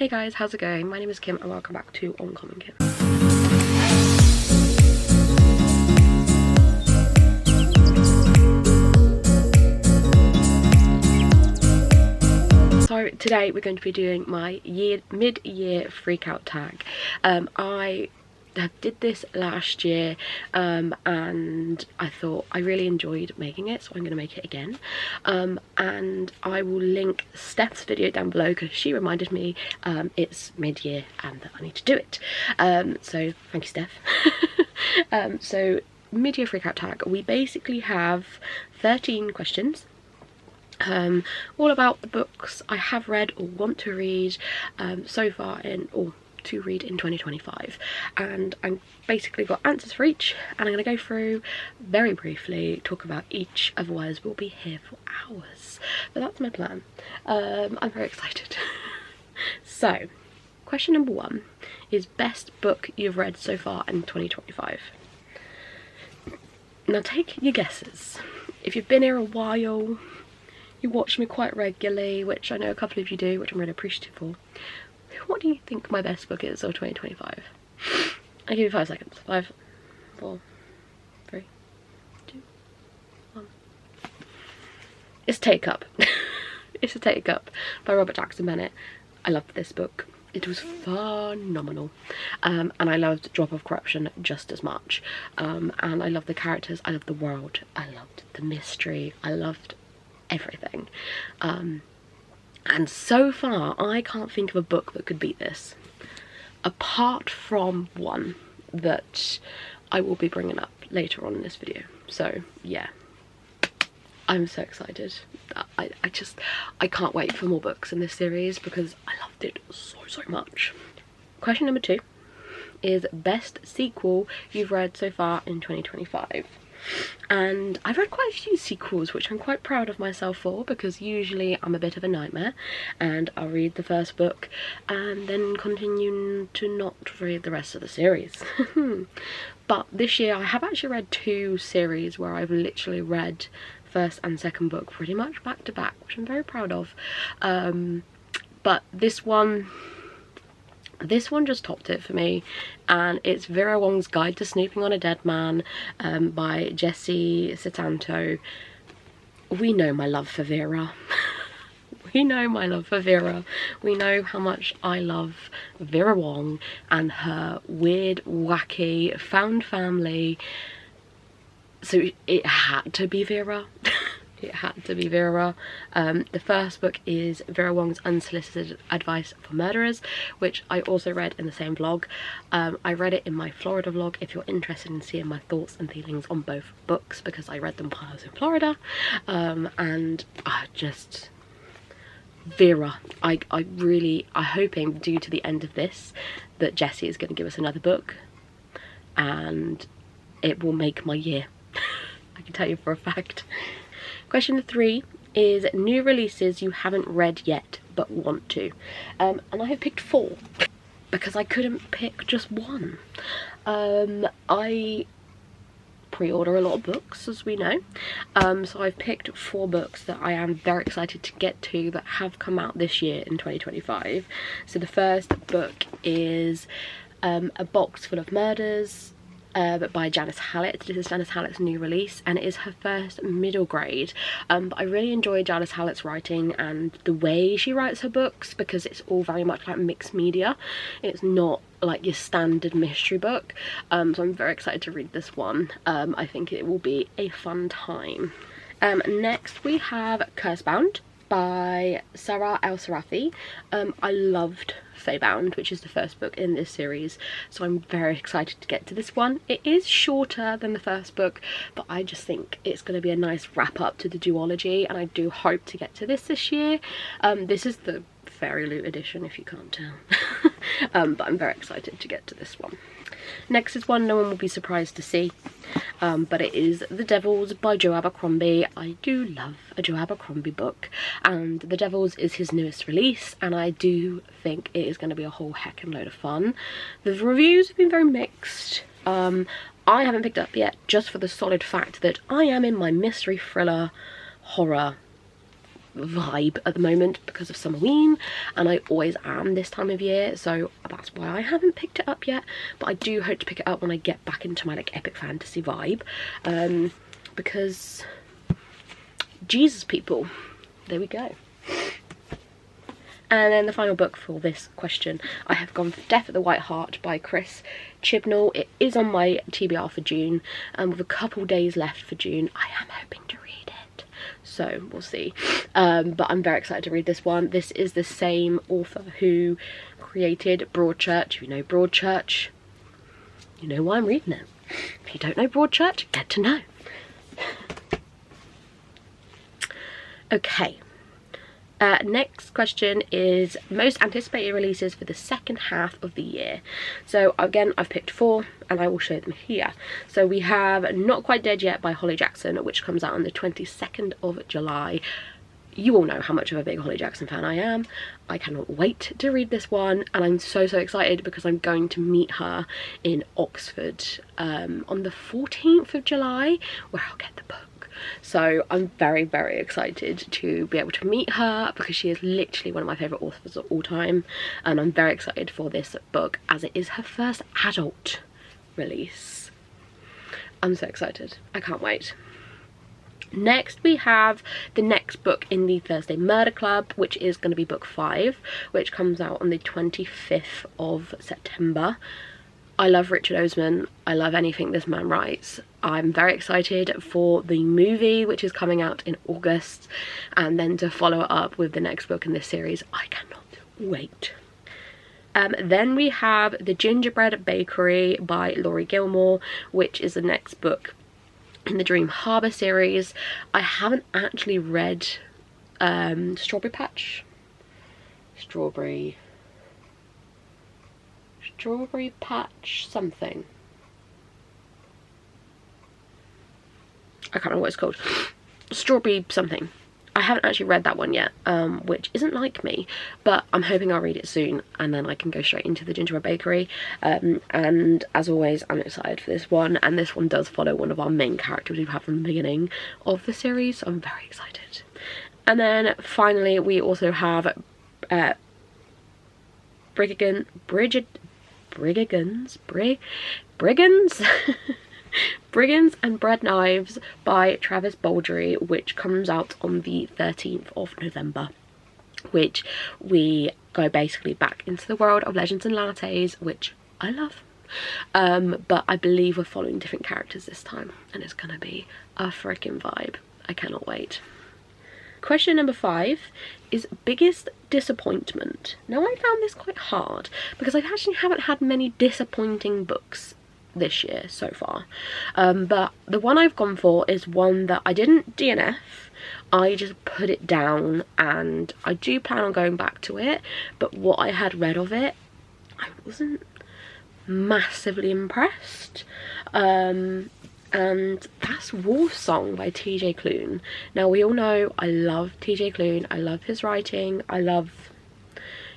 Hey guys, how's it going? My name is Kim and welcome back to Uncommonkim. So today we're going to be doing my mid-year freakout tag. I did this last year and I thought I really enjoyed making it, so I'm going to make it again. And I will link Steph's video down below because she reminded me it's mid-year and that I need to do it. So thank you, Steph. So mid-year freakout tag, we basically have 13 questions. All about the books I have read or want to read so far to read in 2025, and I'm basically got answers for each, and I'm going to go through very briefly, talk about each, otherwise we'll be here for hours, but that's my plan. I'm very excited. So question number 1 is best book you've read so far in 2025. Now take your guesses. If you've been here a while, you watch me quite regularly, which I know a couple of you do, which I'm really appreciative for. What do you think my best book is of 2025? I'll give you 5 seconds. 5, 4, 3, 2, 1. It's Take Up. It's A Take Up by Robert Jackson Bennett. I loved this book. It was phenomenal. And I loved Drop of Corruption just as much. And I loved the characters, I loved the world, I loved the mystery, I loved everything. And so far I can't think of a book that could beat this, apart from one that I will be bringing up later on in this video. So yeah, I'm so excited. I can't wait for more books in this series because I loved it so much. Question number 2 is best sequel you've read so far in 2025. And I've read quite a few sequels, which I'm quite proud of myself for, because usually I'm a bit of a nightmare and I'll read the first book and then continue to not read the rest of the series. But this year I have actually read 2 series where I've literally read first and second book pretty much back to back, which I'm very proud of. But this one just topped it for me, and it's Vera Wong's Guide to Snooping on a Dead Man by Jesse Sutanto. We know my love for Vera. We know my love for Vera. We know how much I love Vera Wong and her weird, wacky, found family. So it had to be Vera. It had to be Vera. The first book is Vera Wong's Unsolicited Advice for Murderers, which I also read in the same vlog. I read it in my Florida vlog if you're interested in seeing my thoughts and feelings on both books, because I read them while I was in Florida. And just Vera, I'm hoping due to the end of this that Jessie is going to give us another book and it will make my year. I can tell you for a fact. Question 3 is new releases you haven't read yet but want to. And I have picked 4 because I couldn't pick just one. I pre-order a lot of books, as we know. So I've picked 4 books that I am very excited to get to that have come out this year in 2025. So the first book is A Box Full of Murders by Janice Hallett. This is Janice Hallett's new release and it is her first middle grade. But I really enjoy Janice Hallett's writing and the way she writes her books, because it's all very much like mixed media. It's not like your standard mystery book. So I'm very excited to read this one. I think it will be a fun time. Next we have Cursebound by Sarah El-Sarafi. I loved Feybound, which is the first book in this series, so I'm very excited to get to this one. It is shorter than the first book, but I just think it's going to be a nice wrap up to the duology, and I do hope to get to this year. This is the Fairy Loot edition, if you can't tell. But I'm very excited to get to this one. Next is one no one will be surprised to see, but it is The Devils by Joe Abercrombie. I do love a Joe Abercrombie book, and The Devils is his newest release, and I do think it is going to be a whole heckin' load of fun. The reviews have been very mixed. I haven't picked up yet, just for the solid fact that I am in my mystery thriller horror vibe at the moment because of Summerween, and I always am this time of year, so that's why I haven't picked it up yet. But I do hope to pick it up when I get back into my like epic fantasy vibe, because Jesus, people, there we go. And then the final book for this question, I have gone for Death at the White Hart by Chris Chibnall. It is on my TBR for June, and with a couple days left for June, I am hoping to read it. So we'll see. But I'm very excited to read this one. This is the same author who created Broadchurch. If you know Broadchurch, you know why I'm reading it. If you don't know Broadchurch, get to know. Okay. Next question is most anticipated releases for the second half of the year. So again, I've picked 4 and I will show them here. So we have Not Quite Dead Yet by Holly Jackson, which comes out on the 22nd of July. You all know how much of a big Holly Jackson fan I am. I cannot wait to read this one, and I'm so excited because I'm going to meet her in Oxford on the 14th of July, where I'll get the book. So I'm very excited to be able to meet her because she is literally one of my favourite authors of all time, and I'm very excited for this book as it is her first adult release. I'm so excited. I can't wait. Next we have the next book in the Thursday Murder Club, which is going to be book 5, which comes out on the 25th of September. I love Richard Osman. I love anything this man writes. I'm very excited for the movie, which is coming out in August, and then to follow it up with the next book in this series. I cannot wait. Then we have The Gingerbread Bakery by Laurie Gilmore, which is the next book in the Dream Harbour series. I haven't actually read Strawberry Patch something. I can't remember what it's called. Strawberry something. I haven't actually read that one yet, which isn't like me, but I'm hoping I'll read it soon and then I can go straight into The Gingerbread Bakery. And as always, I'm excited for this one, and this one does follow one of our main characters we've had from the beginning of the series, so I'm very excited. And then finally we also have Brigands and Bread Knives by Travis Baldry, which comes out on the 13th of November, which we go basically back into the world of Legends and Lattes, which I love. But I believe we're following different characters this time, and it's gonna be a freaking vibe. I cannot wait. Question number 5 is biggest disappointment. Now I found this quite hard because I actually haven't had many disappointing books this year so far, but the one I've gone for is one that I didn't DNF. I just put it down, and I do plan on going back to it, but what I had read of it, I wasn't massively impressed, and that's Wolf Song by TJ Klune. Now we all know I love TJ Klune, I love his writing, I love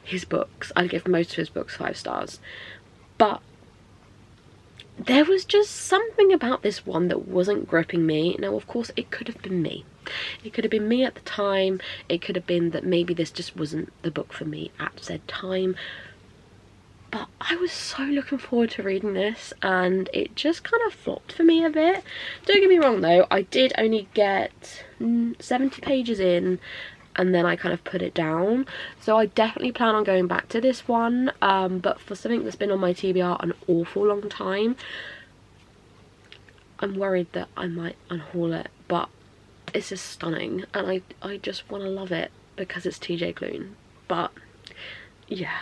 his books. I give most of his books 5 stars, but there was just something about this one that wasn't gripping me. Now of course it could have been me. It could have been me at the time. It could have been that maybe this just wasn't the book for me at said time. But I was so looking forward to reading this, and it just kind of flopped for me a bit. Don't get me wrong though, I did only get 70 pages in, and then I kind of put it down. So I definitely plan on going back to this one, but for something that's been on my TBR an awful long time, I'm worried that I might unhaul it, but it's just stunning, and I just want to love it because it's TJ Klune. But yeah,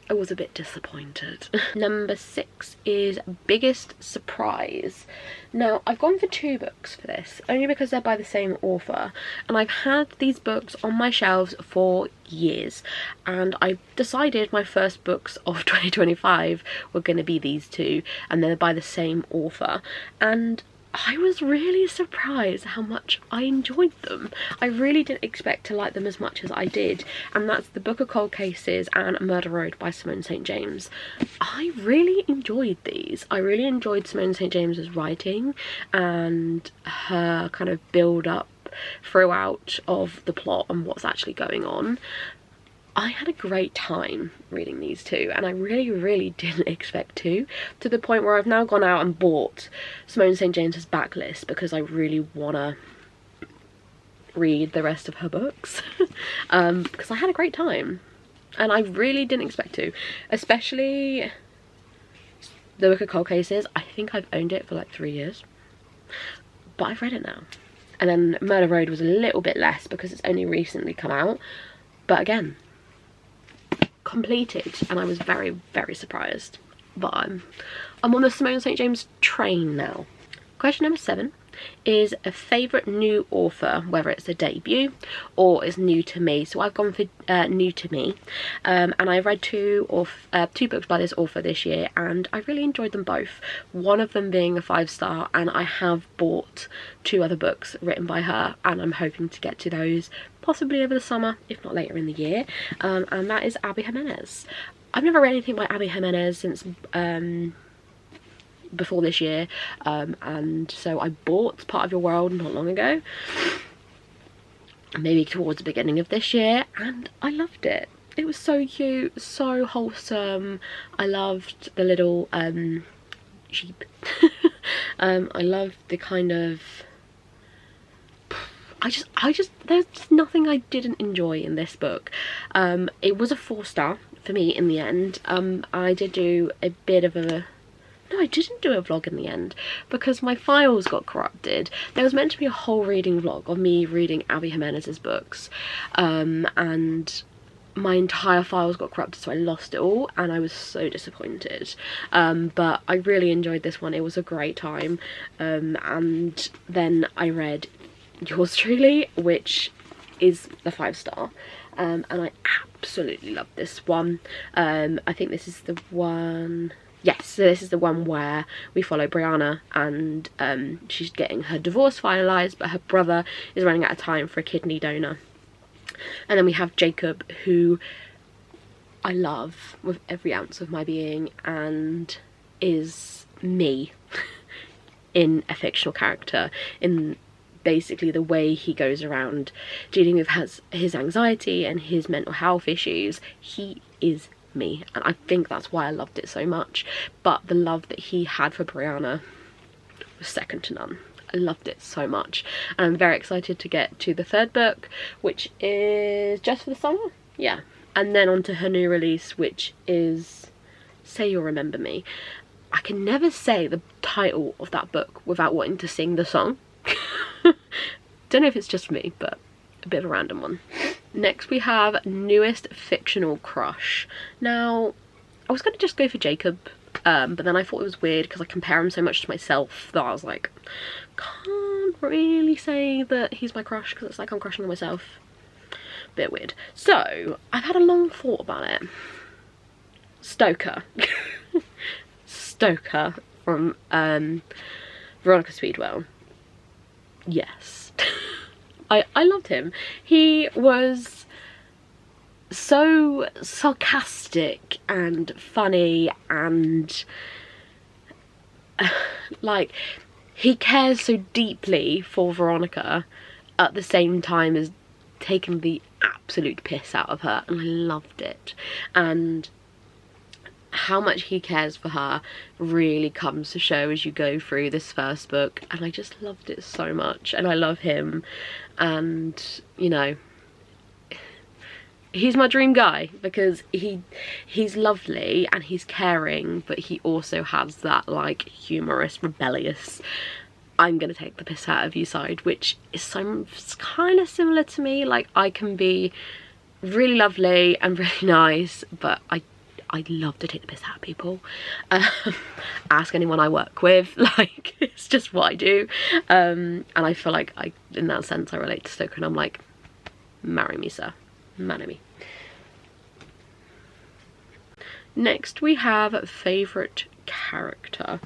I was a bit disappointed. Number 6 is biggest surprise. Now I've gone for 2 books for this, only because they're by the same author, and I've had these books on my shelves for years, and I decided my first books of 2025 were going to be these 2, and they're by the same author, and I was really surprised how much I enjoyed them. I really didn't expect to like them as much as I did, and that's The Book of Cold Cases and Murder Road by Simone St. James. I really enjoyed these. I really enjoyed Simone St. James's writing and her kind of build up throughout of the plot and what's actually going on. I had a great time reading these two, and I really didn't expect to the point where I've now gone out and bought Simone St. James's backlist because I really want to read the rest of her books. Because I had a great time and I really didn't expect to, especially the Book of Cold Cases. I think I've owned it for like 3 years, but I've read it now. And then Murder Road was a little bit less because it's only recently come out, but again, completed, and I was very surprised. But I'm on the Simone St. James train now. Question number 7 is a favourite new author, whether it's a debut or is new to me. So I've gone for new to me, and I've read two books by this author this year, and I really enjoyed them both. One of them being a 5-star, and I have bought 2 other books written by her, and I'm hoping to get to those possibly over the summer, if not later in the year, and that is Abby Jimenez. I've never read anything by Abby Jimenez since before this year, and so I bought Part of Your World not long ago, maybe towards the beginning of this year, and I loved it. It was so cute, so wholesome. I loved the little sheep. I loved the kind of, I just there's just nothing I didn't enjoy in this book. It was a 4-star for me in the end. I did do a bit of a, no, I didn't do a vlog in the end because my files got corrupted. There was meant to be a whole reading vlog of me reading Abby Jimenez's books, and my entire files got corrupted, so I lost it all, and I was so disappointed. But I really enjoyed this one. It was a great time. And then I read Yours Truly, which is the 5-star, and I absolutely love this one. I think this is the one. Yes, so this is the one where we follow Brianna, and she's getting her divorce finalised, but her brother is running out of time for a kidney donor. And then we have Jacob, who I love with every ounce of my being, and is me in a fictional character, in basically the way he goes around dealing with his anxiety and his mental health issues. He is me, and I think that's why I loved it so much. But the love that he had for Brianna was second to none. I loved it so much, and I'm very excited to get to the 3rd book, which is just for the summer, yeah, and then on to her new release, which is Say You'll Remember Me. I can never say the title of that book without wanting to sing the song. Don't know if it's just me, but a bit of a random one. Next we have newest fictional crush. Now, I was going to just go for Jacob, but then I thought it was weird because I compare him so much to myself that I was like, can't really say that he's my crush because it's like I'm crushing on myself. Bit weird. So, I've had a long thought about it. Stoker. Stoker from Veronica Speedwell. Yes. I loved him. He was so sarcastic and funny, and like, he cares so deeply for Veronica at the same time as taking the absolute piss out of her, and I loved it. And how much he cares for her really comes to show as you go through this first book, and I just loved it so much, and I love him, and you know, he's my dream guy because he's lovely and he's caring, but he also has that like humorous, rebellious, I'm gonna take the piss out of you side, which is kind of similar to me. Like, I can be really lovely and really nice, but I love to take the piss out of people. Ask anyone I work with, like, it's just what I do. And I feel like in that sense, I relate to Stoker, and I'm like, marry me, sir. Marry me. Next, we have favourite character.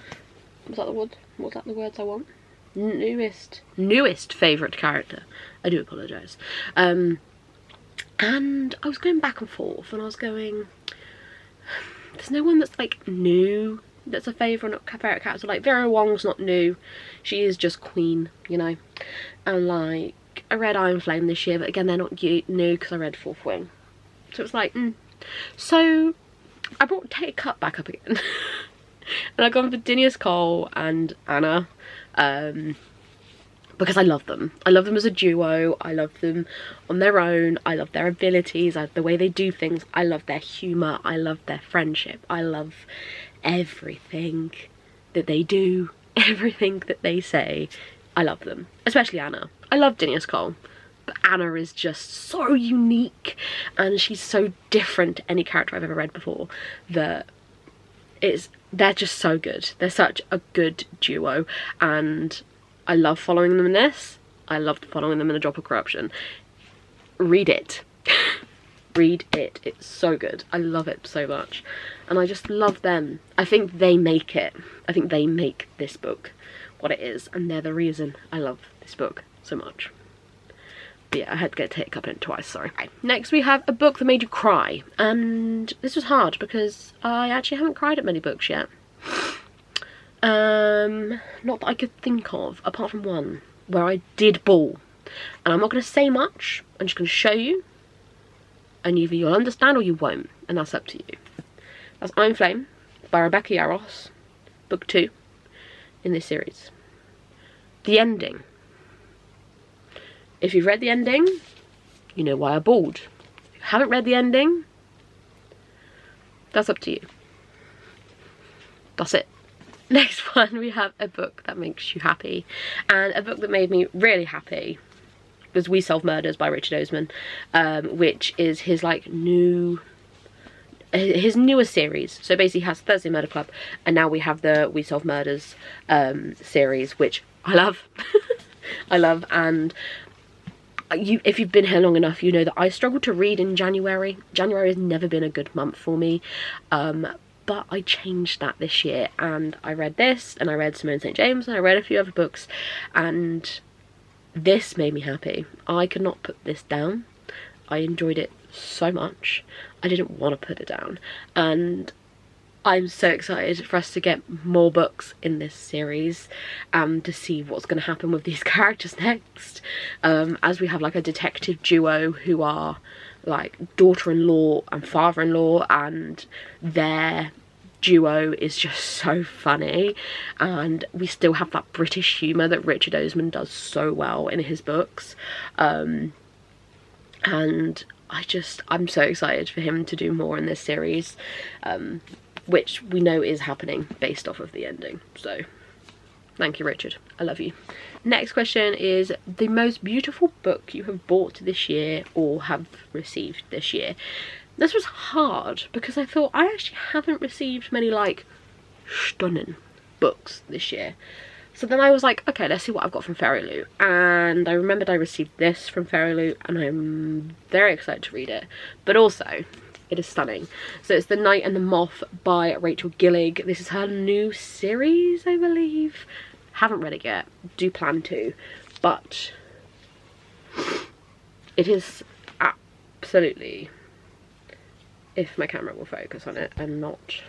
Was that the word? Was that the words I want? Newest favourite character. I do apologise. And I was going back and forth, and I was going, there's no one that's like new that's a favourite character. Like, Vera Wong's not new, she is just queen, you know. And like, like, I read Iron Flame this year, but again, they're not new because I read Fourth Wing. So it's like, So I brought Take a Cut back up again. And I've gone for Dinius Cole and Anna. Because I love them. I love them as a duo. I love them on their own. I love their abilities, the way they do things. I love their humour. I love their friendship. I love everything that they do, everything that they say. I love them. Especially Anna. I love Dinius Cole. But Anna is just so unique. And she's so different to any character I've ever read before. That they're just so good. They're such a good duo. And I love following them in this. I loved following them in A Drop of Corruption. Read it. Read it. It's so good. I love it so much. And I just love them. I think they make it. I think they make this book what it is. And they're the reason I love this book so much. But yeah, I had to get Take a Cut in twice, sorry. Okay. Next we have a book that made you cry. And this was hard because I actually haven't cried at many books yet. Not that I could think of, apart from one where I did bawl. And I'm not going to say much, I'm just going to show you, and either you'll understand or you won't, and that's up to you. That's Iron Flame by Rebecca Yarros, book 2 in this series. The ending. If you've read the ending, you know why I bawled. If you haven't read the ending, that's up to you. That's it. Next one, we have a book that makes you happy, and a book that made me really happy was We Solve Murders by Richard Osman, which is his his newer series. So basically he has Thursday Murder Club, and now we have the We Solve Murders series, which I love. I love, and if you've been here long enough, you know that I struggled to read in January. January has never been a good month for me. But I changed that this year, and I read this, and I read Simone St. James, and I read a few other books, and this made me happy. I could not put this down. I enjoyed it so much. I didn't want to put it down, and I'm so excited for us to get more books in this series, to see what's going to happen with these characters next, as we have like a detective duo who are like daughter-in-law and father-in-law, and their duo is just so funny, and we still have that British humour that Richard Osman does so well in his books, and I'm so excited for him to do more in this series, which we know is happening based off of the ending. So thank you, Richard, I love you. Next question is the most beautiful book you have bought this year or have received this year. This was hard because I thought I actually haven't received many like stunning books this year. So then I was like, okay, let's see what I've got from Fairy Loot. And I remembered I received this from Fairy Loot, and I'm very excited to read it. But also, it is stunning. So it's The Knight and the Moth by Rachel Gillig. This is her new series, I believe. Haven't read it yet, do plan to, but it is absolutely, if my camera will focus on it and not,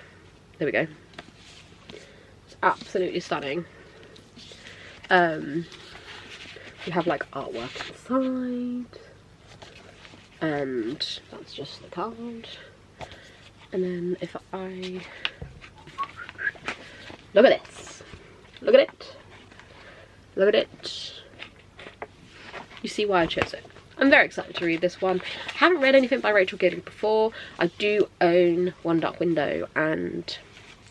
there we go, it's absolutely stunning. You have like artwork inside, and that's just the card, and then if I look at this, look at it. Look at it. You see why I chose it. I'm very excited to read this one. I haven't read anything by Rachel Gillig before. I do own One Dark Window and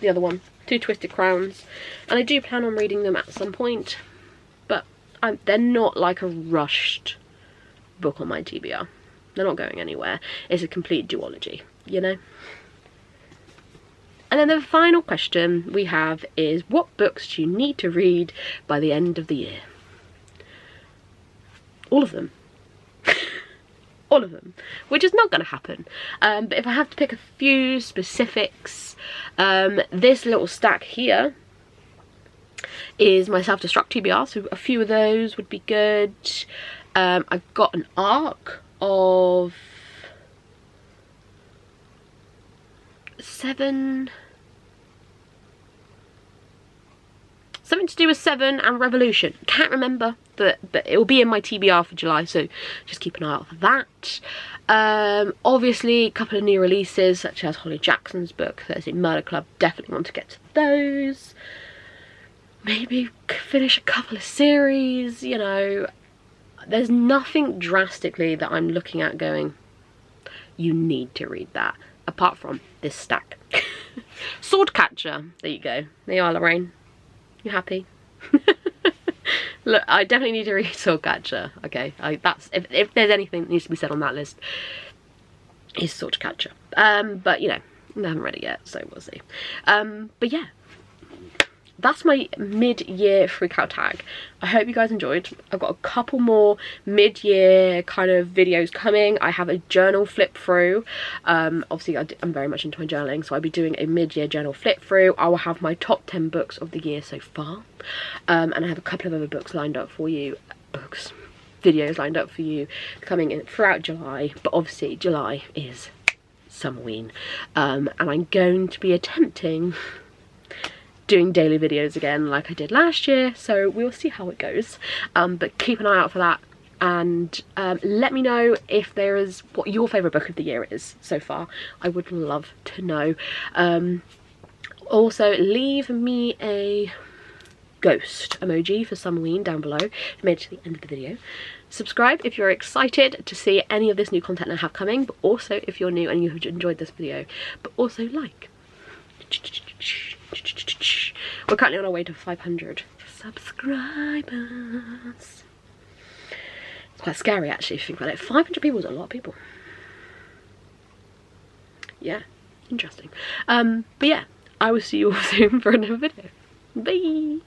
the other one, Two Twisted Crowns. And I do plan on reading them at some point. But they're not like a rushed book on my TBR. They're not going anywhere. It's a complete duology, you know? And then the final question we have is, what books do you need to read by the end of the year? All of them. All of them. Which is not going to happen. But if I have to pick a few specifics, this little stack here is my self-destruct TBR, so a few of those would be good. I've got an arc of 7 something to do with Seven and Revolution. Can't remember, but it will be in my TBR for July, so just keep an eye out for that. Obviously a couple of new releases such as Holly Jackson's book, Thursday Murder Club, definitely want to get to those. Maybe finish a couple of series, you know. There's nothing drastically that I'm looking at going, you need to read that, apart from this stack. Swordcatcher, there you go. There you are, Lorraine. You happy? Look, I definitely need to read Swordcatcher. Okay, that's if there's anything that needs to be said on that list, is Swordcatcher. But you know, I haven't read it yet, so we'll see. But yeah, that's my mid-year freakout tag. I hope you guys enjoyed. I've got a couple more mid-year kind of videos coming. I have a journal flip through. Obviously I'm very much into my journaling, so I'll be doing a mid-year journal flip through. I will have my top 10 books of the year so far. And I have a couple of other books lined up for you. Videos lined up for you coming in throughout July. But obviously July is Summerween. And I'm going to be attempting doing daily videos again like I did last year, so we'll see how it goes. But keep an eye out for that, and let me know if there is what your favourite book of the year is so far. I would love to know. Also leave me a ghost emoji for Summerween down below if you made it to the end of the video. Subscribe if you're excited to see any of this new content I have coming, but also if you're new and you have enjoyed this video, but also like. We're currently on our way to 500 subscribers. It's quite scary actually if you think about it. 500 people is a lot of people. Yeah, interesting. But yeah, I will see you all soon for another video. Bye!